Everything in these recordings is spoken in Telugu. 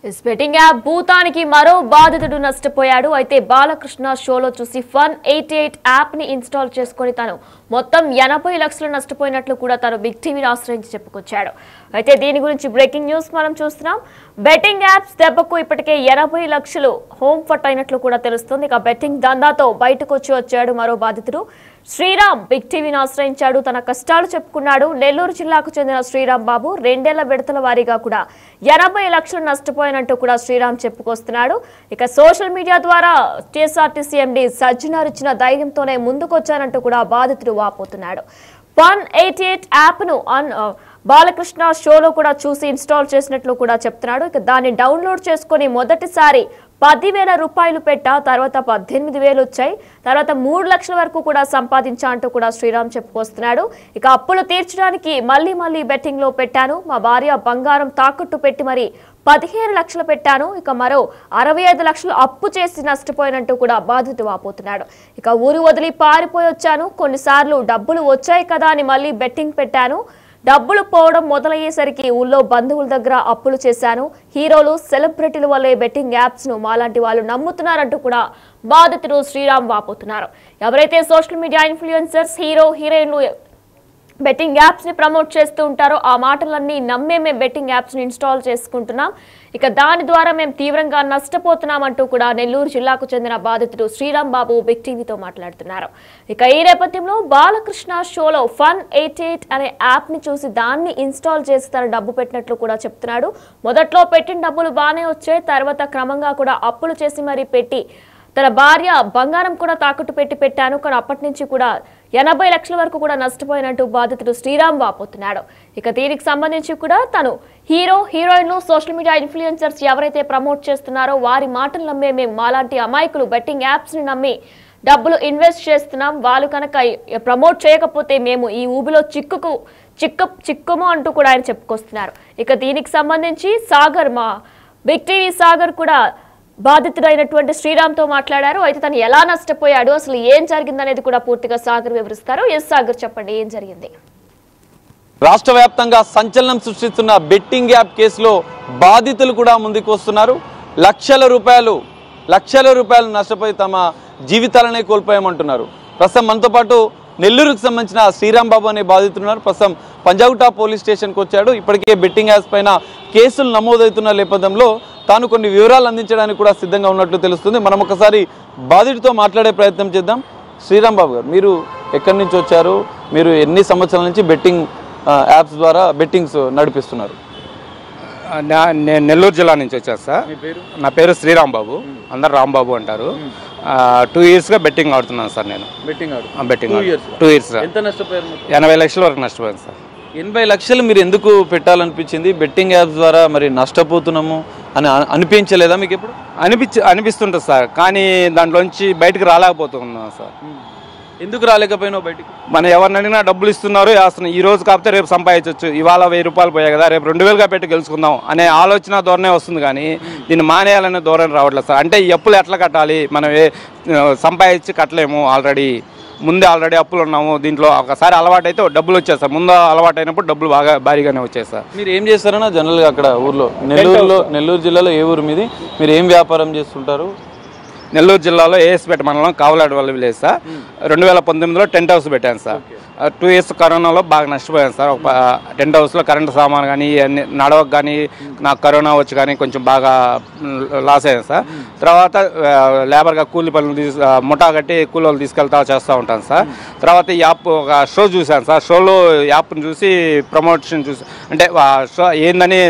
బెట్టింగ్ యాప్ భూతానికి మరో బాధితుడు నష్టపోయాడు. అయితే బాలకృష్ణ షోలో చూసి Fun88 యాప్ ని ఇన్స్టాల్ చేసుకుని తాను మొత్తం 80 లక్షలు నష్టపోయినట్లు కూడా తాను బిగ్ టీవీని ఆశ్రయించి చెప్పుకొచ్చాడు. అయితే దీని గురించి బ్రేకింగ్ న్యూస్ మనం చూస్తున్నాం. బెట్టింగ్ యాప్స్ దెబ్బకు ఇప్పటికే 80 లక్షలు హోమ్ ఫట్ అయినట్లు కూడా తెలుస్తుంది. ఇక బెట్టింగ్ దందాతో బయటకు వచ్చాడు మరో బాధితుడు. శ్రీరామ్ బిగ్ టీవీని ఆశ్రయించాడు. తన కష్టాలు చెప్పుకున్నాడు. నెల్లూరు జిల్లాకు చెందిన శ్రీరామ్ బాబు 2 ఏళ్ల విడతల వారీగా కూడా 80 లక్షలు నష్టపోయినట్టు కూడా శ్రీరామ్ చెప్పుకొస్తున్నాడు. ఇక సోషల్ మీడియా ద్వారా టీఎస్ఆర్టీసీ ఎండీ సజ్జనార్ ఇచ్చిన ధైర్యంతోనే ముందుకొచ్చానంటూ కూడా బాధితుడు వాపోతున్నాడు. Fun88 యాప్ ను బాలకృష్ణ షోలో కూడా చూసి ఇన్స్టాల్ చేసినట్లు కూడా చెప్తున్నాడు. ఇక దాన్ని డౌన్లోడ్ చేసుకుని మొదటిసారి 10,000 రూపాయలు పెట్టా, తర్వాత 18,000 వచ్చాయి, తర్వాత 3 లక్షల వరకు కూడా సంపాదించా అంటూ కూడా శ్రీరామ్ చెప్పుకొస్తున్నాడు. ఇక అప్పులు తీర్చడానికి మళ్ళీ బెట్టింగ్ లో పెట్టాను. మా భార్య బంగారం తాకట్టు పెట్టి మరి 15 లక్షలు పెట్టాను. ఇక మరో 65 లక్షలు అప్పు చేసి నష్టపోయినట్టు కూడా బాధితుడు వాపోతున్నాడు. ఇక ఊరు వదిలి పారిపోయి వచ్చాను. కొన్నిసార్లు డబ్బులు వచ్చాయి కదా అని మళ్ళీ బెట్టింగ్ పెట్టాను. డబ్బులు పోవడం మొదలయ్యేసరికి ఊళ్ళో బంధువుల దగ్గర అప్పులు చేశాను. హీరోలు సెలబ్రిటీల వల్లే బెట్టింగ్ యాప్స్ ను మాలాంటి వాళ్ళు నమ్ముతున్నారంటూ కూడా బాధితుడు శ్రీరామ్ వాపోతున్నారు. ఎవరైతే సోషల్ మీడియా ఇన్ఫ్లుయెన్సర్స్, హీరోయిన్లు బెట్టింగ్ యాప్స్ ని ప్రమోట్ చేస్తూ ఉంటారో ఆ మాటలన్నీ నమ్మే మేము బెట్టింగ్ యాప్స్ ని ఇన్స్టాల్ చేసుకుంటున్నాం. ఇక దాని ద్వారా మేము తీవ్రంగా నష్టపోతున్నాం అంటూ కూడా నెల్లూరు జిల్లాకు చెందిన బాధితుడు శ్రీరామ్ బాబు బిగ్ టీవీతో మాట్లాడుతున్నారు. ఇక ఈ నేపథ్యంలో బాలకృష్ణ షోలో Fun88 అనే యాప్ ని చూసి దాన్ని ఇన్స్టాల్ చేసి తన డబ్బు పెట్టినట్లు కూడా చెప్తున్నాడు. మొదట్లో పెట్టిన డబ్బులు బాగానే వచ్చాయి. తర్వాత క్రమంగా కూడా అప్పులు చేసి మరీ పెట్టి తన భార్య బంగారం కూడా తాకట్టు పెట్టాను. కానీ అప్పటి నుంచి కూడా 80 లక్షల వరకు కూడా నష్టపోయినట్టు బాధితుడు శ్రీరామ్ వాపోతున్నాడు. ఇక దీనికి సంబంధించి కూడా తను హీరోయిన్లు, సోషల్ మీడియా ఇన్ఫ్లుయెన్సర్స్ ఎవరైతే ప్రమోట్ చేస్తున్నారో వారి మాటలు నమ్మే మేము మాలాంటి అమాయకులు బెట్టింగ్ యాప్స్ ని నమ్మి డబ్బులు ఇన్వెస్ట్ చేస్తున్నాం. వాళ్ళు కనుక ప్రమోట్ చేయకపోతే మేము ఈ ఊబిలో చిక్కుము అంటూ కూడా ఆయన చెప్పుకొస్తున్నారు. ఇక దీనికి సంబంధించి సాగర్, మా బిగ్ టీవీ సాగర్ కూడా బాధితుడైనటువంటి శ్రీరామ్ తో మాట్లాడారు. అయితే తను ఎలా నష్టపోయాడు, అసలు ఏం జరిగిందనేది కూడా పూర్తిగా సాగర్ వివరిస్తారు. ఎస్ సాగర్, చెప్పండి, ఏం జరిగింది? రాష్ట్ర వ్యాప్తంగా సంచలనం సృష్టిస్తున్న బెట్టింగ్ యాప్ కేసులో బాధితులు కూడా ముందుకు వస్తున్నారు. లక్షల రూపాయలు నష్టపోయి తమ జీవితాలనే కోల్పోయామంటున్నారు. ప్రస్తుతం మనతో పాటు నెల్లూరుకు సంబంధించిన శ్రీరామ్ బాబు అనే బాధితున్నారు. ప్రస్తుతం పంజాగుట్ట పోలీస్ స్టేషన్కి వచ్చాడు. ఇప్పటికే బెట్టింగ్ యాప్స్ పైన కేసులు నమోదవుతున్న నేపథ్యంలో తాను కొన్ని వివరాలు అందించడానికి కూడా సిద్ధంగా ఉన్నట్లు తెలుస్తుంది. మనం ఒకసారి బాధితుడితో మాట్లాడే ప్రయత్నం చేద్దాం. శ్రీరామ్ బాబు గారు, మీరు ఎక్కడి నుంచి వచ్చారు? మీరు ఎన్ని సంవత్సరాల నుంచి బెట్టింగ్ యాప్స్ ద్వారా బెట్టింగ్స్ నడిపిస్తున్నారు? నేను నెల్లూరు జిల్లా నుంచి వచ్చాను సార్. నా పేరు శ్రీరామ్ బాబు, అందరు రాంబాబు అంటారు. 2 ఇయర్స్గా బెట్టింగ్ ఆడుతున్నాను సార్. నేను బెట్టింగ్ 2 ఇయర్స్. ఎంత నష్టపోయారు? 80 లక్షల వరకు నష్టపోయాను సార్. 80 లక్షలు మీరు ఎందుకు పెట్టాలనిపించింది? బెట్టింగ్ యాప్స్ ద్వారా మరి నష్టపోతున్నాము అని అనిపించలేదా మీకు? ఎప్పుడు అనిపిస్తుంటుంది సార్, కానీ దాంట్లోంచి బయటకు రాలేకపోతున్నాం సార్. ఎందుకు రాలేకపోయినావు బయటికి? మనం ఎవరిని అడిగినా డబ్బులు ఇస్తున్నారు, వేస్తున్నాం. ఈ రోజు కాకపోతే రేపు సంపాదించవచ్చు. ఇవాళ 1000 రూపాయలు పోయాయి కదా, రేపు 2000గా పెట్టి గెలుచుకుందాం అనే ఆలోచన ధోరణే వస్తుంది, కానీ దీన్ని మానేయాలనే ధోరణి రావట్లేదు సార్. అంటే ఈ అప్పులు ఎట్లా కట్టాలి? మనం సంపాదించి కట్టలేము. ముందే ఆల్రెడీ అప్పులు ఉన్నాము. దీంట్లో ఒకసారి అలవాటు అయితే డబ్బులు వచ్చాయి సార్. ముందు అలవాటు అయినప్పుడు డబ్బులు బాగా భారీగానే వచ్చాయి సార్. మీరు ఏం చేస్తారన్నా జనరల్గా అక్కడ ఊర్లో? నెల్లూరు జిల్లాలో ఏ ఊరు మీది? మీరు ఏం వ్యాపారం చేస్తుంటారు? నెల్లూరు జిల్లాలో ఏఎస్పేట మండలం కావలాడు వల్ల విలేజ్ సార్. 2019లో టెంట్ హౌస్ పెట్టాను సార్. 2 ఇయర్స్ కరోనాలో బాగా నష్టపోయాను సార్. ఒక టెంట్ హౌస్లో కరెంటు సామాను కానీ అన్ని నడవకు కానీ నాకు కరోనా వచ్చి కానీ కొంచెం బాగా లాస్ అయ్యాను సార్. తర్వాత లేబర్గా కూలి పనులు ముఠా కట్టి కూలి వాళ్ళు చేస్తూ ఉంటాను సార్. తర్వాత ఈ యాప్ ఒక షో చూశాను సార్. షోలో యాప్ని చూసి ప్రమోషన్ చూసి, అంటే షో ఏందని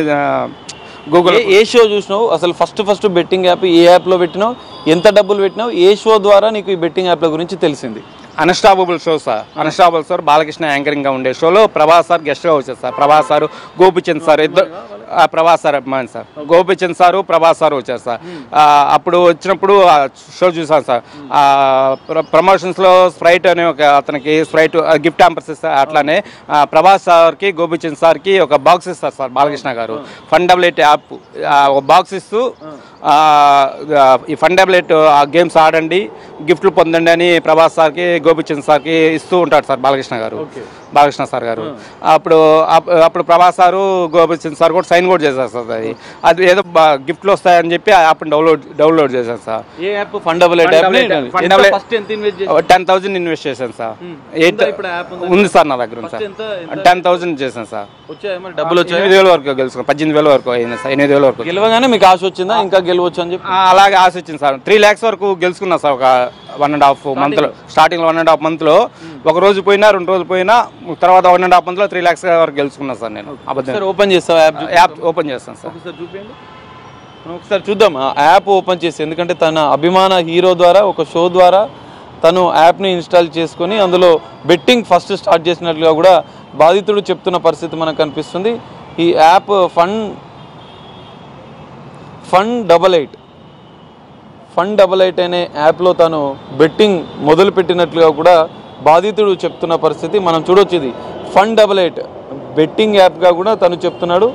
గూగుల్ ఏ షో చూసినావు? అసలు ఫస్ట్ బెట్టింగ్ యాప్ ఏ యాప్లో పెట్టినావు? ఎంత డబ్బులు పెట్టినావు? ఏ షో ద్వారా నీకు ఈ బెట్టింగ్ యాప్ల గురించి తెలిసింది? Unstoppable show sir. Unstoppable sir Balakrishna యాంకరింగ్గా ఉండే షోలో ప్రభాస్ సార్ గెస్ట్గా వచ్చారు sir. Prabhas sir, Gopichand sir, ఇద్దరు. ప్రభాస్ సార్ అభిమాని sir. Gopichand sir, Prabhas sir వచ్చారు సార్. అప్పుడు వచ్చినప్పుడు షో చూసాను సార్. ప్రమోషన్స్లో స్ప్రైట్ అనే ఒక అతనికి స్ప్రైట్ గిఫ్ట్ హ్యాంపర్స్ ఇస్తారు. అట్లానే ప్రభాస్ సార్కి, గోపిచంద్ సార్కి ఒక బాక్స్ ఇస్తారు సార్ బాలకృష్ణ గారు. Fun88 యాప్ ఒక బాక్స్ ఇస్తూ ఈ Fun88 గేమ్స్ ఆడండి, గిఫ్ట్లు పొందండి అని ప్రభాస్ సార్కి, గోపిచంద్ సార్కి ఇస్తూ ఉంటాడు సార్ బాలకృష్ణ సార్ గారు. అప్పుడు ప్రభాస్ సారు, గోపిచంద్ సార్ కూడా సైన్ కూడా చేశాను సార్. అది ఏదో గిఫ్ట్లు వస్తాయని చెప్పి ఆ యాప్ డౌన్లోడ్ చేశాను సార్. ఏ app? Fund double eight app. First ఎంత ఇన్వెస్ట్ చేశారు? 10,000 ఇన్వెస్ట్ చేశాను సార్. ఉంది సార్ నా దగ్గర ఉంది సార్. 10,000 చేశాను సార్. డబ్బులు వచ్చాయి? 8,000 వరకు గెలుచుకున్నాను. 18,000 వరకు అయింది సార్. 8,000 వరకు గెలవగానే మీకు ఆశ వచ్చిందా ఇంకా గెలవచ్చు అని చెప్పి? అలాగే ఆశ వచ్చింది సార్. 3 lakhs వరకు గెలుచుకున్నా సార్. ఒక 1.5 month లో, స్టార్టింగ్ లో 1.5 month లో ఒక రోజు పోయినా 2 రోజులు పోయినా తర్వాత 1.5 month లో 3 lakhs వరకు గెలుచుకున్నా సార్ నేను. ఓపెన్ చేస్తావా యాప్? ఓపెన్ చేస్తాను సార్. ఒకసారి చూద్దాం ఆ యాప్ ఓపెన్ చేసి. ఎందుకంటే తన అభిమాన హీరో ద్వారా ఒక షో ద్వారా తను యాప్ని ఇన్స్టాల్ చేసుకొని అందులో బెట్టింగ్ ఫస్ట్ స్టార్ట్ చేసినట్లుగా కూడా బాధితుడు చెప్తున్న పరిస్థితి మనకు కనిపిస్తుంది. ఈ యాప్ ఫండ్ డబల్ ఎయిట్ అనే యాప్లో తను బెట్టింగ్ మొదలు పెట్టినట్లుగా కూడా బాధితుడు చెప్తున్న పరిస్థితి మనం చూడొచ్చు. ఇది ఫండ్ డబల్ ఎయిట్ బెట్టింగ్ యాప్గా కూడా తను చెప్తున్నాడు.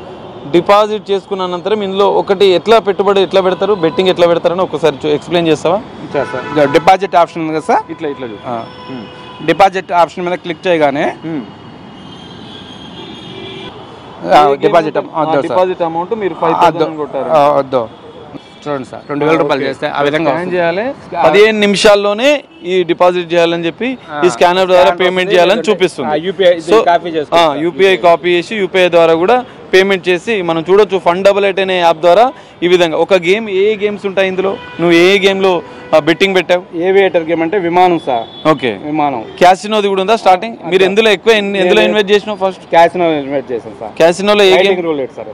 డిపాజిట్ చేసుకున్న అనంతరం ఇందులో ఒకటి పెట్టుబడి ఎట్లా పెడతారు, బెట్టింగ్ ఎట్లా పెడతారని ఒకసారి ఎక్స్ప్లెయిన్ చేస్తావా? డిపాజిట్ ఆప్షన్ ఉంది కదా సార్. ఇట్లా డిపాజిట్ ఆప్షన్ మీద క్లిక్ చేయగానే డిపాజిట్ అమౌంట్ మీరు 5,000 కొట్టారు. వద్దు చూడండి సార్. 2,000 రూపాయలు చేస్తే ఆ విధంగా చేయాలి. 15 నిమిషాల్లోనే ఈ డిపాజిట్ చేయాలని చెప్పి ఈ స్కానర్ ద్వారా పేమెంట్ చేయాలని చూపిస్తుంది. యూపీఐ కాపీ చేసి యూపీఐ ద్వారా కూడా పేమెంట్ చేసి మనం చూడొచ్చు. ఫండ్ డబల్ ఎయిట్ అనే యాప్ ద్వారా ఈ విధంగా ఒక గేమ్. ఏ గేమ్స్ ఉంటాయి ఇందులో? నువ్వు ఏ గేమ్ లో బెట్టింగ్ పెట్టావు? ఏవియేటర్ గేమ్ అంటే విమానం సార్. ఓకే, విమానం. క్యాసినోది కూడా ఉందా స్టార్టింగ్? మీరు ఎందులో ఇన్వెస్ట్ చేసినావు? ఫస్ట్ క్యాసినో ఇన్వెస్ట్ చేసాం సార్. క్యాసినోలో ఏ గేమ్? Roulette sir.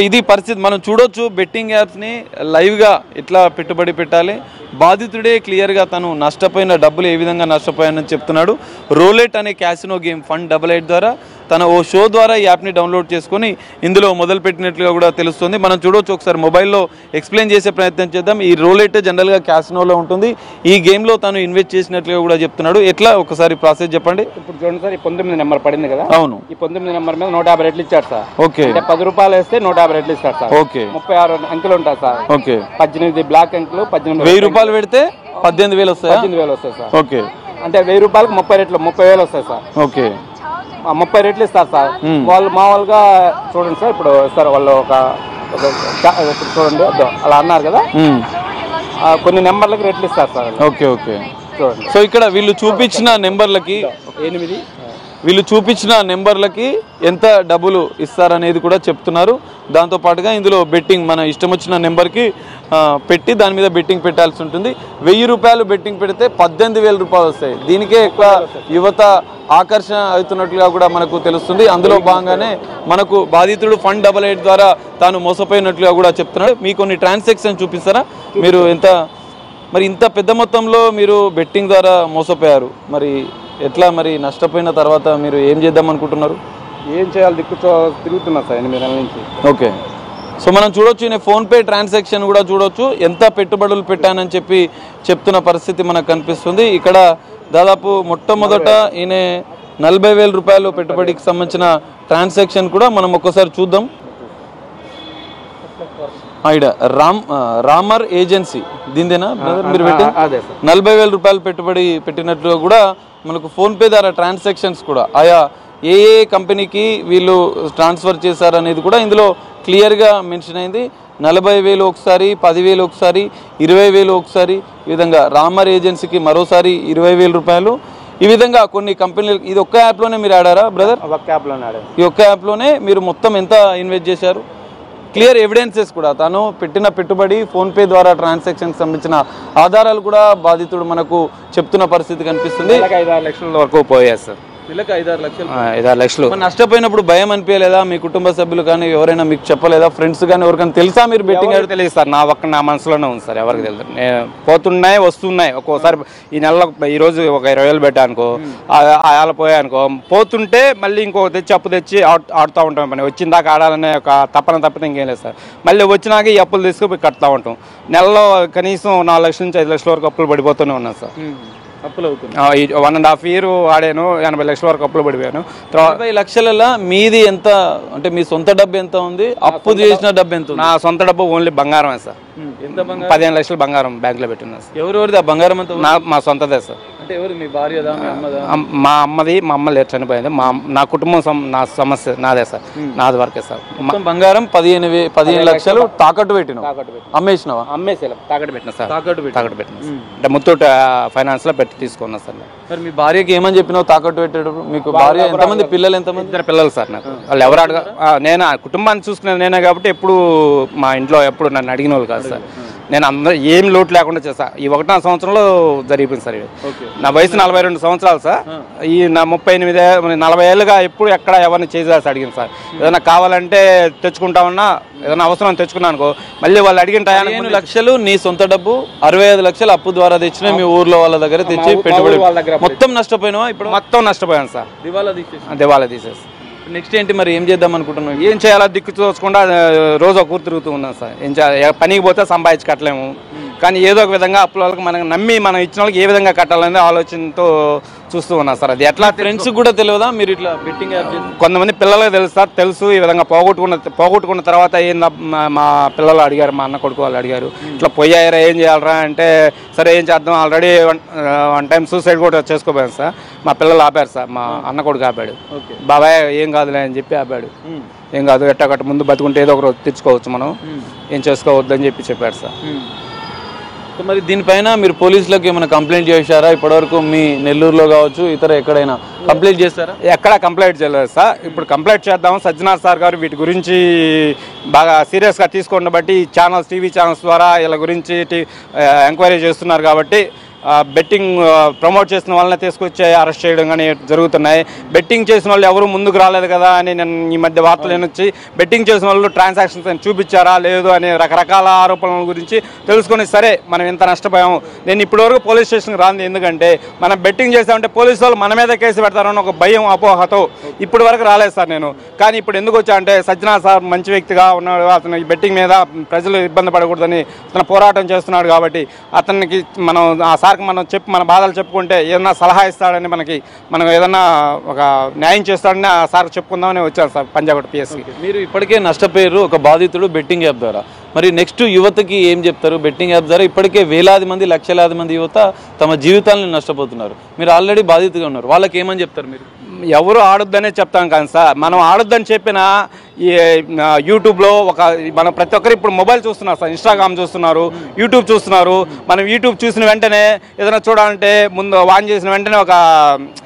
ఇది పరిస్థితి మనం చూడొచ్చు. బెట్టింగ్ యాప్స్ని లైవ్గా ఎట్లా పెట్టుబడి పెట్టాలి. బాధితుడే క్లియర్గా తను నష్టపోయిన డబ్బులు ఏ విధంగా నష్టపోయానని చెప్తున్నాడు. రోలెట్ అనే casino game fund double eight ద్వారా తన ఓ షో ద్వారా ఈ యాప్ని డౌన్లోడ్ చేసుకొని ఇందులో మొదలు పెట్టినట్లుగా కూడా తెలుస్తుంది. మనం చూడొచ్చు. ఒకసారి మొబైల్లో ఎక్స్ప్లెయిన్ చేసే ప్రయత్నం చేద్దాం. ఈ రోలెట్ జనరల్గా క్యాసినోలో ఉంటుంది. ఈ గేమ్లో తను ఇన్వెస్ట్ చేసినట్లుగా కూడా చెప్తున్నాడు. ఎట్లా ఒకసారి ప్రాసెస్ చెప్పండి. ఇప్పుడు చూడండి సార్, ఈ 19 నెంబర్ పడింది కదా. అవును, ఈ 19 నెంబర్ మీద 150 రెట్లు ఇచ్చారు సార్. ఓకే, 10 రూపాయలు వేస్తే 150 రెట్లు ఇస్తారు సార్. ఓకే, 36 అంకెలు ఉంటాయి సార్. ఓకే, 18 బ్లాక్ అంకెలు. 1000 రూపాయలు పెడితే 18,000 వస్తాయి. 18,000 వస్తాయి సార్. ఓకే, అంటే 1000 రూపాయలకు 30 రెట్లు 30,000 వస్తాయి సార్. ఓకే, 30 రెట్లు ఇస్తారు సార్. వాళ్ళు మామూలుగా చూడండి సార్. ఇప్పుడు సార్ వాళ్ళు ఒక చూడండి అలా అన్నారు కదా, కొన్ని నెంబర్లకి రెట్లు ఇస్తారు సార్. ఓకే, ఓకే, చూడండి. సో ఇక్కడ వీళ్ళు చూపించిన నెంబర్లకి 8 వీళ్ళు చూపించిన నెంబర్లకి ఎంత డబ్బులు ఇస్తారనేది కూడా చెప్తున్నారు. దాంతోపాటుగా ఇందులో బెట్టింగ్ మన ఇష్టం వచ్చిన నెంబర్కి పెట్టి దాని మీద బెట్టింగ్ పెట్టాల్సి ఉంటుంది. 1000 రూపాయలు బెట్టింగ్ పెడితే 18,000 రూపాయలు వస్తాయి. దీనికే ఎక్కువ యువత ఆకర్షణ అవుతున్నట్లుగా కూడా మనకు తెలుస్తుంది. అందులో భాగంగానే మనకు బాధితుడు ఫండ్ డబల్ ఎయిట్ ద్వారా తాను మోసపోయినట్లుగా కూడా చెప్తున్నాడు. మీ కొన్ని ట్రాన్సాక్షన్ చూపిస్తారా? మీరు మరి ఇంత పెద్ద మొత్తంలో మీరు బెట్టింగ్ ద్వారా మోసపోయారు. మరి ఎట్లా మరి నష్టపోయిన తర్వాత మీరు ఏం చేద్దాం అనుకుంటున్నారు? ఏం చేయాలి తిరుగుతున్నా సార్ 8 నెలల నుంచి. ఓకే, సో మనం చూడొచ్చు. ఈయన ఫోన్పే ట్రాన్సాక్షన్ కూడా చూడొచ్చు. ఎంత పెట్టుబడులు పెట్టానని చెప్పి చెప్తున్న పరిస్థితి మనకు కనిపిస్తుంది. ఇక్కడ దాదాపు మొట్టమొదట ఈయన 40,000 రూపాయలు పెట్టుబడికి సంబంధించిన ట్రాన్సాక్షన్ కూడా మనం ఒక్కసారి చూద్దాం. ఇక్కడ రామర్ ఏజెన్సీ దీనిదేనా మీరు పెట్టి 40,000 రూపాయలు పెట్టుబడి పెట్టినట్లు కూడా మనకు ఫోన్పే ద్వారా ట్రాన్సాక్షన్స్ కూడా ఆయా ఏ కంపెనీకి వీళ్ళు ట్రాన్స్ఫర్ చేశారనేది కూడా ఇందులో క్లియర్గా మెన్షన్ అయింది. 40,000 ఒకసారి, 10,000 ఒకసారి, 20,000 ఒకసారి, ఈ విధంగా రామర్ ఏజెన్సీకి మరోసారి 20,000 రూపాయలు. ఈ విధంగా కొన్ని కంపెనీలు. ఇది ఒక్క యాప్లోనే మీరు ఆడారా బ్రదర్? ఒక్క యాప్లోనే ఆడారు. ఈ ఒక్క యాప్లోనే మీరు మొత్తం ఎంత ఇన్వెస్ట్ చేశారు? క్లియర్ ఎవిడెన్సెస్ కూడా తను పెట్టిన పెట్టుబడి ఫోన్పే ద్వారా ట్రాన్సాక్షన్ సంబంధించిన ఆధారాలు కూడా బాధితుడు మనకు చెప్తున్న పరిస్థితి కనిపిస్తుంది. 5-6 లక్షల వరకు పోయాయి సార్. 5-6 లక్షలు. నష్టపోయినప్పుడు భయం అనిపించలేదా? మీ కుటుంబ సభ్యులు కానీ ఎవరైనా మీకు చెప్పలేదా? ఫ్రెండ్స్ కానీ ఎవరికైనా తెలుసా మీరు బెట్టింగ్? తెలియదు సార్. నా మనసులోనే ఉంది సార్. ఎవరికి తెలియదు. నేను పోతున్నాయి వస్తున్నాయి. ఒక్కోసారి ఈ నెలలో ఈరోజు ఒక 20,000 పెట్టానుకో, అలా పోయానుకో, పోతుంటే మళ్ళీ ఇంకో అప్పు తెచ్చి ఆడుతూ ఉంటాం. పని వచ్చిందాకా ఆడాలనే ఒక తప్పితే ఇంకేం లేదు సార్. మళ్ళీ వచ్చినాక ఈ అప్పులు తీసుకుపోయి కడుతూ ఉంటాం. నెలలో కనీసం 4 లక్షల నుంచి 5 లక్షల వరకు అప్పులు పడిపోతూనే ఉన్నాను సార్. 1.5 year ఆడాను. 80 లక్షల వరకు అప్పులు పడిపోయాను. 40 లక్షలలో మీది ఎంత? అంటే మీ సొంత డబ్బు ఎంత ఉంది? అప్పు చేసిన డబ్బు ఎంత? నా సొంత డబ్బు ఓన్లీ బంగారమే సార్. 15 లక్షలు బంగారం బ్యాంక్ లో పెట్టినా సార్. ఎవరెవరిది ఆ బంగారం అంతా? మా సొంతదే సార్. అంటే ఎవరు మీ భార్యదా మీ అమ్మదా? మా అమ్మ లేరు, చనిపోయింది. నా కుటుంబం నా సమస్య నాదే సార్, నాది వరకే సార్. మొత్తం బంగారం 15 లక్షలు తాకట్టు పెట్టినావు, అమ్మేసినావా? అమ్మేసేలా తాకట్టు పెట్టినా సార్, తాకట్టు పెట్టినా అంటే ముత్తూట్ ఫైనాన్స్ లో పెట్టి తీసుకున్నా సార్. మరి మీ భార్యకి ఏమని చెప్పినావు తాకట్టు పెట్టాడు? మీకు భార్య ఎంతమంది పిల్లలు? ఎంతమంది? 2 పిల్లలు సార్ నాకు. వాళ్ళు ఎవరు అడగ నేను కుటుంబాన్ని చూసుకునేది నేనే కాబట్టి ఎప్పుడు మా ఇంట్లో ఎప్పుడు నన్ను అడిగిన వాళ్ళు కాదు సార్. నేను అందరూ ఏం లోటు లేకుండా చేస్తా. ఈ 1వ సంవత్సరంలో జరిగిపోయింది సార్. నా వయసు 42 సంవత్సరాలు సార్. ఈ నా 40 ఏళ్ళుగా ఎప్పుడు ఎక్కడ ఎవరిని చేసేసి అడిగింది సార్. ఏదైనా కావాలంటే తెచ్చుకుంటామన్నా, ఏదైనా అవసరం తెచ్చుకున్నాను అనుకో, మళ్ళీ వాళ్ళు అడిగిన 15 లక్షలు నీ సొంత డబ్బు, 65 లక్షలు అప్పు ద్వారా తెచ్చిన మీ ఊర్లో వాళ్ళ దగ్గర తెచ్చి పెట్టుబడి మొత్తం నష్టపోయినావా? ఇప్పుడు మొత్తం నష్టపోయాను సార్. దివాలా తీసేసి నెక్స్ట్ ఏంటి మరి? ఏం చేద్దాం అనుకుంటున్నావు? ఏం చేయాలో దిక్కు చూసుకుండా రోజు ఒక ఊరు తిరుగుతూ ఉన్నాం సార్. ఏం చేయాలి, పనికి పోతే సంపాదించి కట్టలేము, కానీ ఏదో ఒక విధంగా అప్పుల వాళ్ళకి మనకు నమ్మి మనం ఇచ్చిన వాళ్ళకి ఏ విధంగా కట్టాలనే ఆలోచనతో చూస్తూ ఉన్నా సార్. అది ఎట్లా ఫ్రెండ్స్ కూడా తెలియదా మీరు ఇట్లా బెట్టింగ్ యాప్? కొంతమంది పిల్లలకు తెలుసు సార్, తెలుసు ఈ విధంగా పోగొట్టుకున్న తర్వాత ఏందా మా పిల్లలు అడిగారు, మా అన్న కొడుకు వాళ్ళు అడిగారు, ఇట్లా పోయారా ఏం చేయాలరా అంటే, సరే ఏం చేద్దాం, ఆల్రెడీ 1 టైం సూసైడ్ కూడా చేసుకోపోయాను సార్. మా పిల్లలు ఆపారు సార్, మా అన్న కొడుకు ఆపాడు. బాబాయ్ ఏం కాదులే అని చెప్పి ఆపాడు. ఏం కాదు, ఎట్టగట్ట ముందు బతుకుంటే ఏదో ఒక రోజు తెచ్చుకోవచ్చు, మనం ఏం చేసుకోవద్దని చెప్పాడు సార్. మరి దీనిపైన మీరు పోలీసులకు ఏమైనా కంప్లైంట్ చేశారా ఇప్పటివరకు? మీ నెల్లూరులో కావచ్చు, ఇతర ఎక్కడైనా కంప్లైంట్ చేస్తారా? ఎక్కడా కంప్లైంట్ చేయలేదు సార్. ఇప్పుడు కంప్లైంట్ చేద్దాం. సజ్జనార్ సార్ గారు వీటి గురించి బాగా సీరియస్గా తీసుకోండి బట్టి ఛానల్స్, టీవీ ఛానల్స్ ద్వారా వీళ్ళ గురించి ఎంక్వైరీ చేస్తున్నారు కాబట్టి బెట్టింగ్ ప్రమోట్ చేసిన వాళ్ళని తీసుకొచ్చి అరెస్ట్ చేయడం కానీ జరుగుతున్నాయి. బెట్టింగ్ చేసిన వాళ్ళు ఎవరు ముందుకు రాలేదు కదా అని నేను ఈ మధ్య వార్తలు వచ్చి, బెట్టింగ్ చేసిన వాళ్ళు ట్రాన్సాక్షన్స్ చూపించారా లేదు అనే రకరకాల ఆరోపణల గురించి తెలుసుకొని, సరే మనం ఇంత నష్టపోయాము. నేను ఇప్పటివరకు పోలీస్ స్టేషన్కి రాంది ఎందుకంటే, మనం బెట్టింగ్ చేసామంటే పోలీసు వాళ్ళు మన మీద కేసు పెడతారని ఒక భయం, అపోహతో ఇప్పటి వరకు రాలేదు సార్ నేను. కానీ ఇప్పుడు ఎందుకు వచ్చా అంటే, సజ్జనా సార్ మంచి వ్యక్తిగా ఉన్నాడు, అతను ఈ బెట్టింగ్ మీద ప్రజలు ఇబ్బంది పడకూడదని అతను పోరాటం చేస్తున్నాడు కాబట్టి, అతనికి మనం ఆ సార్కి మనం మన బాధలు చెప్పుకుంటే ఏదన్నా సలహా ఇస్తాడని, మనం ఏదన్నా ఒక న్యాయం చేస్తాడని ఆ సార్ చెప్పుకుందామని వచ్చాను సార్ పంజాగుట్ట పిఎస్కి. మీరు ఇప్పటికే నష్టపోయారు ఒక బాధితుడు బెట్టింగ్ యాప్ ద్వారా. మరి నెక్స్ట్ యువతకి ఏం చెప్తారు? బెట్టింగ్ యాప్ ద్వారా ఇప్పటికే వేలాది మంది, లక్షలాది మంది యువత తమ జీవితాలను నష్టపోతున్నారు. మీరు ఆల్రెడీ బాధితుగా ఉన్నారు, వాళ్ళకి ఏమని చెప్తారు మీరు? ఎవరు ఆడొద్దనే చెప్తాం కానీ సార్, మనం ఆడొద్దని చెప్పిన ఈ యూట్యూబ్లో మనం ప్రతి ఒక్కరు ఇప్పుడు మొబైల్ చూస్తున్నారు సార్, ఇన్స్టాగ్రామ్ చూస్తున్నారు, యూట్యూబ్ చూస్తున్నారు. మనం యూట్యూబ్ చూసిన వెంటనే ఏదైనా చూడాలంటే ముందు ఆన్ చేసిన వెంటనే ఒక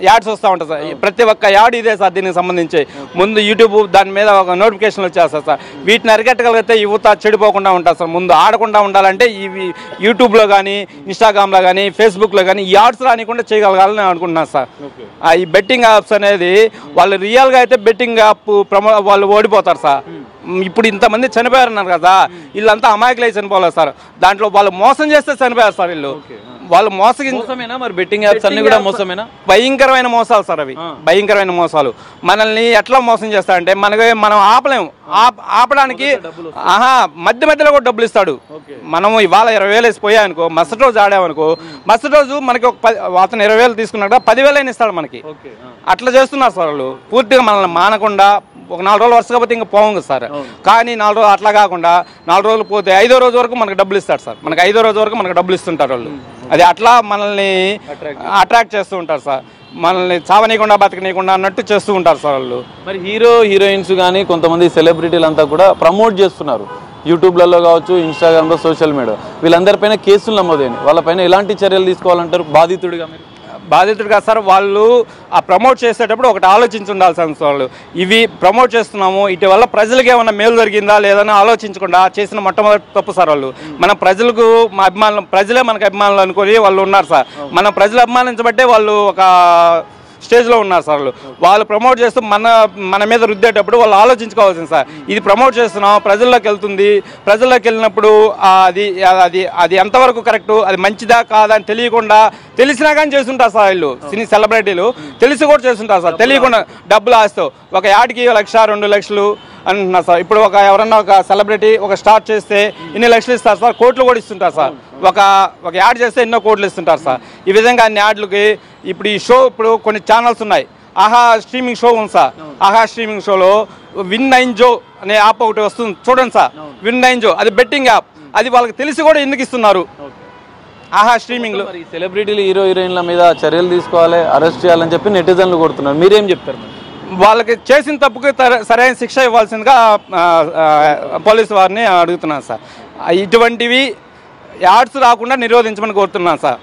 యాడ్స్ వస్తూ ఉంటుంది సార్. ప్రతి ఒక్క యాడ్ ఇదే సార్ దీనికి సంబంధించి. ముందు యూట్యూబ్ దాని మీద ఒక నోటిఫికేషన్ వచ్చేస్తారు సార్. వీటిని అరికట్టగలిగితే యువత చెడిపోకుండా ఉంటారు సార్. ముందు ఆడకుండా ఉండాలంటే ఇవి యూట్యూబ్లో కానీ, ఇన్స్టాగ్రామ్లో కానీ, ఫేస్బుక్లో కానీ ఈ యాడ్స్ రానికుండా చేయగలగాలని అనుకుంటున్నాను సార్. ఈ బెట్టింగ్ యాప్స్ అనేది వాళ్ళు రియల్గా అయితే బెట్టింగ్ యాప్ వాళ్ళు ఓడిపోతారు సార్. ఇప్పుడు ఇంతమంది చనిపోయారన్నారు కదా, వీళ్ళంతా అమాయకులై చనిపోలేదు సార్. దాంట్లో వాళ్ళు మోసం చేస్తే చనిపోయారు సార్. వాళ్ళు మోసమేనా? మరి బెట్టింగ్ యాప్స్ అన్ని కూడా మోసమేనా? భయంకరమైన మోసాలు సార్ అవి, భయంకరమైన మోసాలు. మనల్ని ఎట్లా మోసం చేస్తాడంటే, మనం ఆపలేము. ఆపడానికి మధ్యలో కూడా డబ్బులు ఇస్తాడు. మనం ఇవాళ 20,000 వేసి పోయానుకో, మరుసటి రోజు ఆడామనుకో, మరుసటి రోజు మనకి అతను 20,000 తీసుకున్నాడు, 10,000 ఇస్తాడు మనకి. అట్లా చేస్తున్నారు సార్ వాళ్ళు. పూర్తిగా మనల్ని మానకుండా ఒక 4 రోజులు వరుస కాబట్టి ఇంకా పోవం సార్. కానీ 4 రోజులు అట్లా కాకుండా 4 రోజులు పోతే 5వ రోజు వరకు మనకు డబ్బులు ఇస్తాడు సార్. మనకి 5వ రోజు వరకు మనకు డబ్బులు ఇస్తుంటారు వాళ్ళు. అది అట్లా మనల్ని అట్రాక్ట్ చేస్తూ ఉంటారు సార్. మనల్ని చావనీయకుండా బతకనీయకుండా అన్నట్టు చేస్తూ ఉంటారు సార్ వాళ్ళు. మరి హీరోయిన్స్ కానీ కొంతమంది సెలబ్రిటీలు అంతా కూడా ప్రమోట్ చేస్తున్నారు యూట్యూబ్లలో కావచ్చు, ఇన్స్టాగ్రామ్లో, సోషల్ మీడియా. వీళ్ళందరిపైన కేసులు నమోదైనాయి. వాళ్ళపైన ఎలాంటి చర్యలు తీసుకోవాలంటారు బాధితుడిగా మీరు? బాధితుడిగా సార్, వాళ్ళు ఆ ప్రమోట్ చేసేటప్పుడు ఒకటి ఆలోచించి ఉండాల్సిన వాళ్ళు. ఇవి ప్రమోట్ చేస్తున్నాము, ఇటు వల్ల ప్రజలకు ఏమైనా మేలు జరిగిందా లేదని ఆలోచించకుండా చేసిన మొట్టమొదటి తప్పు సార్ వాళ్ళు. మన ప్రజలకు ప్రజలే మనకు అభిమానులు అనుకొని వాళ్ళు ఉన్నారు సార్. మనం ప్రజలు అభిమానించబట్టే వాళ్ళు ఒక స్టేజ్లో ఉన్నారు సార్. వాళ్ళు ప్రమోట్ చేస్తూ మన మీద రుద్దేటప్పుడు వాళ్ళు ఆలోచించుకోవాల్సింది సార్. ఇది ప్రమోట్ చేస్తున్నాం, ప్రజల్లోకి వెళ్తుంది, ప్రజల్లోకి వెళ్ళినప్పుడు అది ఎంతవరకు కరెక్టు, అది మంచిదా కాదా అని తెలియకుండా, తెలిసినా కానీ చేస్తుంటారు సార్ వీళ్ళు. సినీ సెలబ్రిటీలు తెలిసి కూడా చేస్తుంటారు సార్, తెలియకుండా డబ్బులు ఆస్తూ. ఒక యాడ్కి 1,00,000, 2 లక్షలు అంటున్నారు సార్. ఇప్పుడు ఎవరన్నా ఒక సెలబ్రిటీ ఒక స్టార్ట్ చేస్తే ఇన్ని లక్షలు ఇస్తారు సార్, కోట్లు కూడా ఇస్తుంటారు సార్. ఒక యాడ్ చేస్తే ఎన్నో కోట్లు ఇస్తుంటారు సార్. ఈ విధంగా అన్ని యాడ్లకి ఇప్పుడు ఈ షో, ఇప్పుడు కొన్ని ఛానల్స్ ఉన్నాయి, ఆహా స్ట్రీమింగ్ షో ఉంది సార్. ఆహా స్ట్రీమింగ్ షోలో Win9jo అనే యాప్ ఒకటి వస్తుంది చూడండి సార్. Win9jo అది బెట్టింగ్ యాప్. అది వాళ్ళకి తెలిసి కూడా ఎందుకు ఇస్తున్నారు? ఆహా స్ట్రీమింగ్లు. మరి సెలబ్రిటీలు హీరో హీరోయిన్ల మీద చర్యలు తీసుకోవాలి, అరెస్ట్ చేయాలని చెప్పి నెటిజన్లు కొడుతున్నారు, మీరేం చెప్తారు? వాళ్ళకి చేసిన తప్పుకి సరైన శిక్ష ఇవ్వాల్సిందిగా పోలీసు వారిని అడుగుతున్నాను సార్. ఇటువంటివి యాడ్స్ రాకుండా నిరోధించమని కోరుతున్నాను సార్.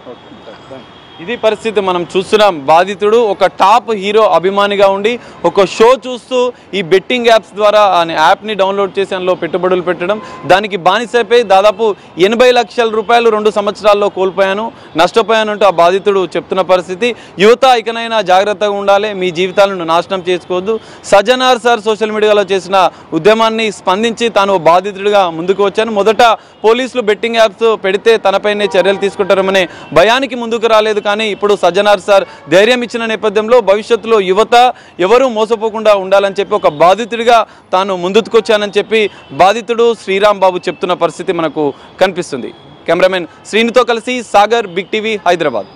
ఇది పరిస్థితి మనం చూస్తున్నాం. బాధితుడు ఒక టాప్ హీరో అభిమానిగా ఉండి ఒక షో చూస్తూ ఈ బెట్టింగ్ యాప్స్ ద్వారా యాప్ని డౌన్లోడ్ చేసి అందులో పెట్టుబడులు పెట్టడం, దానికి బానిసైపోయి దాదాపు 80 లక్షల రూపాయలు 2 సంవత్సరాల్లో కోల్పోయాను, నష్టపోయానంటూ ఆ బాధితుడు చెప్తున్న పరిస్థితి. యువత ఇకనైనా జాగ్రత్తగా ఉండాలి, మీ జీవితాలను నాశనం చేసుకోవద్దు. సజ్జనార్ సార్ సోషల్ మీడియాలో చేసిన ఉద్యమాన్ని స్పందించి తాను బాధితుడిగా ముందుకు వచ్చాను. మొదట పోలీసులు బెట్టింగ్ యాప్స్ పెడితే తనపైనే చర్యలు తీసుకుంటారనే భయానికి ముందుకు రాలేదు, కానీ ఇప్పుడు సజ్జనార్ సార్ ధైర్యం ఇచ్చిన నేపథ్యంలో భవిష్యత్తులో యువత ఎవరూ మోసపోకుండా ఉండాలని చెప్పి ఒక బాధితుడిగా తాను ముందుకొచ్చానని చెప్పి బాధితుడు శ్రీరామ్ బాబు చెప్తున్న పరిస్థితి మనకు కనిపిస్తుంది. కెమెరామెన్ శ్రీనితో కలిసి సాగర్, బిగ్ టీవీ, హైదరాబాద్.